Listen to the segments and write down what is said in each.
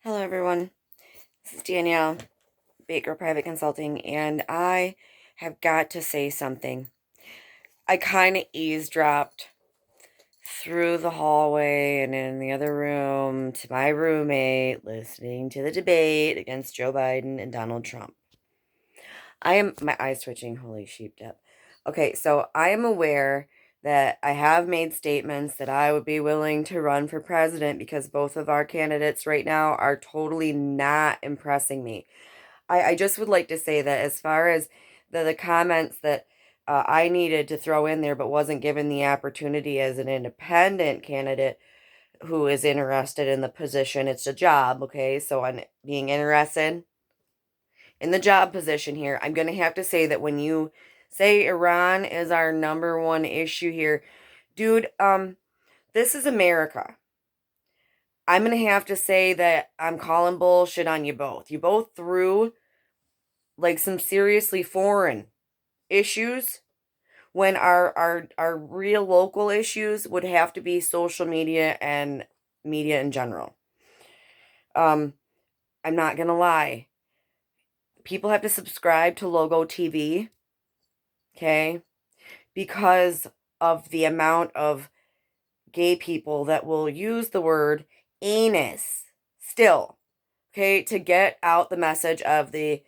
Hello, everyone. This is Danielle, Baker Private Consulting, and I have got to say something. I kind of eavesdropped through the hallway and in the other room to my roommate listening to the debate against Joe Biden and Donald Trump. My eyes twitching, holy sheep dip. Okay, so I am aware that I have made statements that I would be willing to run for president because both of our candidates right now are totally not impressing me. I just would like to say that as far as the comments that I needed to throw in there but wasn't given the opportunity as an independent candidate who is interested in the position, it's a job, okay? So I'm being interested in the job position here. I'm going to have to say that when you say Iran is our number one issue here, dude, this is America. I'm going to have to say that I'm calling bullshit on you both. You both threw like some seriously foreign issues when our real local issues would have to be social media and media in general. Um I'm not going to lie. People have to subscribe to Logo TV, okay? Because of the amount of gay people that will use the word anus still, okay, to get out the message of the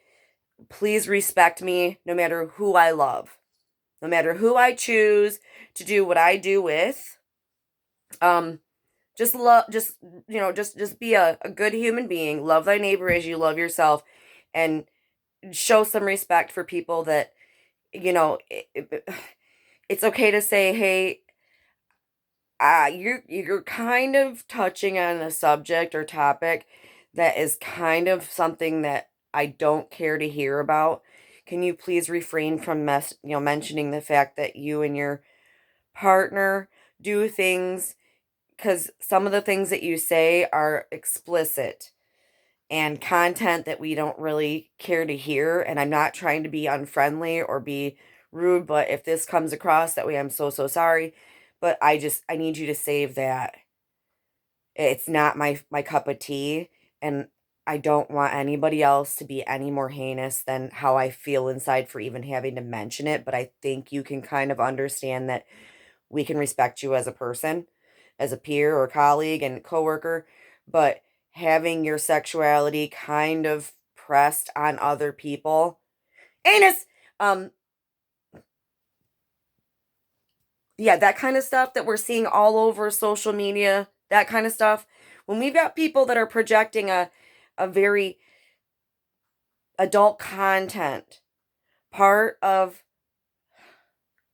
please respect me no matter who I love. No matter who I choose to do what I do with, um, just love, just be a good human being. Love thy neighbor as you love yourself, and show some respect for people that you know. It's okay to say, hey, you're kind of touching on a subject or topic that is kind of something that I don't care to hear about. Can you please refrain from mentioning the fact that you and your partner do things, because some of the things that you say are explicit and content that we don't really care to hear. And I'm not trying to be unfriendly or be rude, but if this comes across that way, I'm so sorry. But I need you to save that. It's not my cup of tea, and I don't want anybody else to be any more heinous than how I feel inside for even having to mention it. But I think you can kind of understand that we can respect you as a person, as a peer or colleague and coworker, but having your sexuality kind of pressed on other people, anus, um, yeah, that kind of stuff that we're seeing all over social media, that kind of stuff. When we've got people that are projecting a very adult content, part of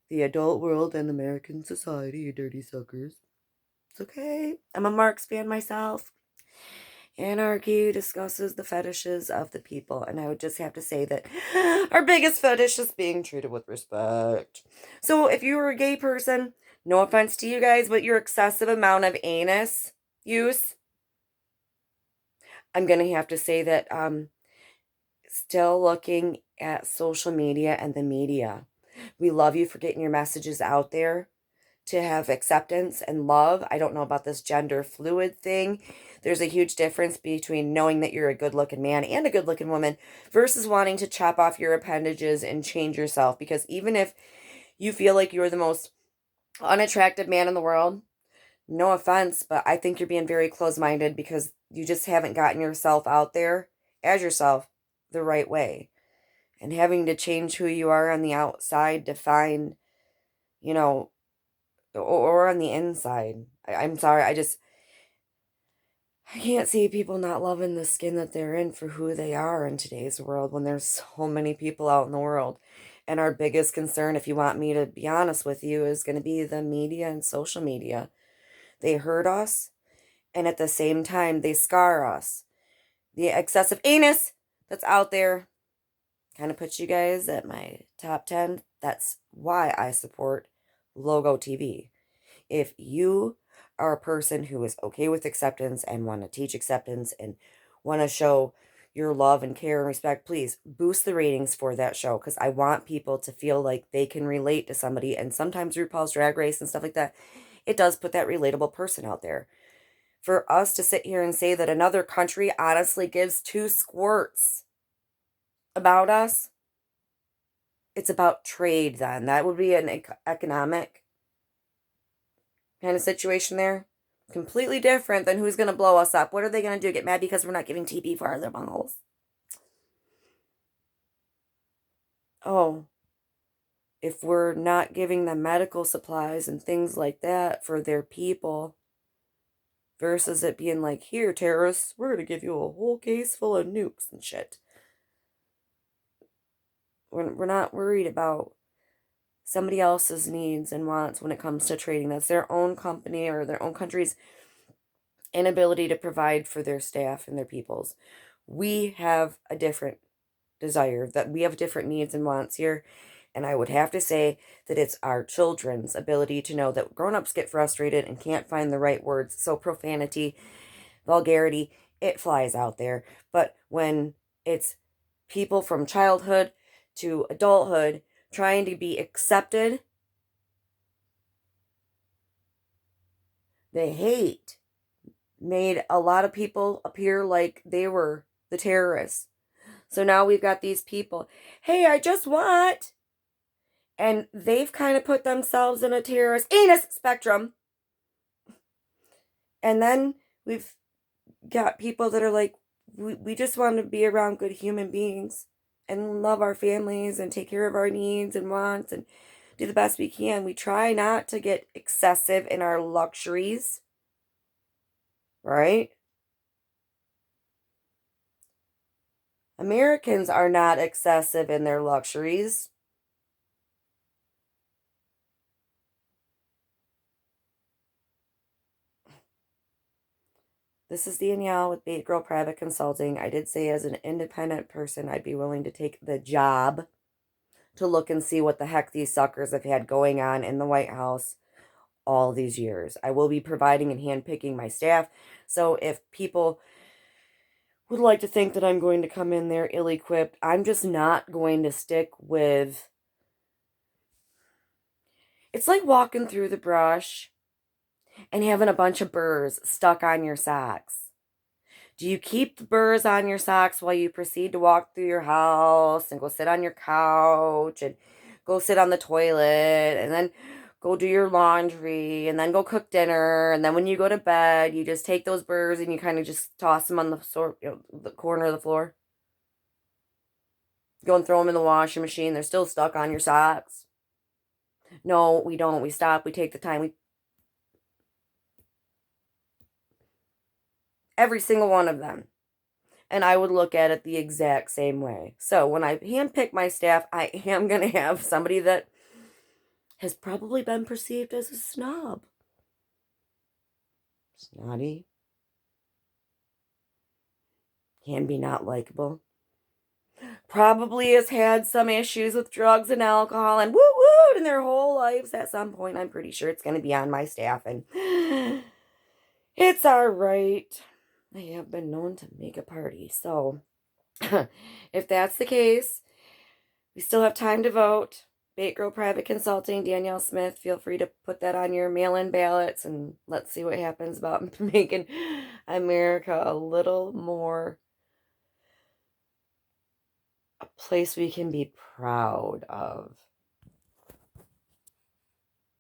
the adult world and American society, you dirty suckers. It's okay. I'm a Marx fan myself. Anarchy discusses the fetishes of the people, and I would just have to say that our biggest fetish is being treated with respect. So if you were a gay person, no offense to you guys, but your excessive amount of anus use, I'm gonna have to say that still looking at social media and the media. We love you for getting your messages out there to have acceptance and love. I don't know about this gender fluid thing. There's a huge difference between knowing that you're a good looking man and a good looking woman versus wanting to chop off your appendages and change yourself. Because even if you feel like you're the most unattractive man in the world, no offense, but I think you're being very close minded because you just haven't gotten yourself out there as yourself the right way. And having to change who you are on the outside to find, you know, or on the inside. I'm sorry, I can't see people not loving the skin that they're in for who they are in today's world when there's so many people out in the world. And our biggest concern, if you want me to be honest with you, is going to be the media and social media. They hurt us, and at the same time, they scar us. The excessive anus that's out there kind of puts you guys at my top 10. That's why I support Logo TV. If you are a person who is okay with acceptance and want to teach acceptance and want to show your love and care and respect, please boost the ratings for that show because I want people to feel like they can relate to somebody. And sometimes RuPaul's Drag Race and stuff like that, it does put that relatable person out there. for us to sit here and say that another country honestly gives two squirts about us. It's about trade then. That would be an economic kind of situation there. Completely different than who's going to blow us up. What are they going to do? Get mad because we're not giving TB for other bungholes? Oh, if we're not giving them medical supplies and things like that for their people, versus it being like, here, terrorists, we're going to give you a whole case full of nukes and shit. We're not worried about somebody else's needs and wants when it comes to trading. That's their own company or their own country's inability to provide for their staff and their peoples. We have a different desire, that we have different needs and wants here. And I would have to say that it's our children's ability to know that grown-ups get frustrated and can't find the right words. So profanity, vulgarity, it flies out there. But when it's people from childhood to adulthood trying to be accepted, the hate made a lot of people appear like they were the terrorists. So now we've got these people, hey, I just want, and they've kind of put themselves in a terrorist anus spectrum. And then we've got people that are like, we just want to be around good human beings and love our families and take care of our needs and wants and do the best we can. We try not to get excessive in our luxuries, right? Americans are not excessive in their luxuries. This is Danielle with Bait Girl Private Consulting. I did say as an independent person, I'd be willing to take the job to look and see what the heck these suckers have had going on in the White House all these years. I will be providing and handpicking my staff. So if people would like to think that I'm going to come in there ill-equipped, I'm just not going to stick with... It's like walking through the brush and having a bunch of burrs stuck on your socks. Do you keep the burrs on your socks while you proceed to walk through your house and go sit on your couch and go sit on the toilet and then go do your laundry and then go cook dinner, and then when you go to bed, you just take those burrs and you kind of just toss them on the corner of the floor? Go and throw them in the washing machine. They're still stuck on your socks. No, we don't. We stop. We take the time. Every single one of them. And I would look at it the exact same way. So when I handpick my staff, I am going to have somebody that has probably been perceived as a snob. Snotty. Can be not likable. Probably has had some issues with drugs and alcohol and woo-woo in their whole lives at some point. I'm pretty sure it's going to be on my staff. And it's all right. I have been known to make a party. So if that's the case, we still have time to vote. Bait Girl Private Consulting, Danielle Smith. Feel free to put that on your mail-in ballots, and let's see what happens about making America a little more a place we can be proud of.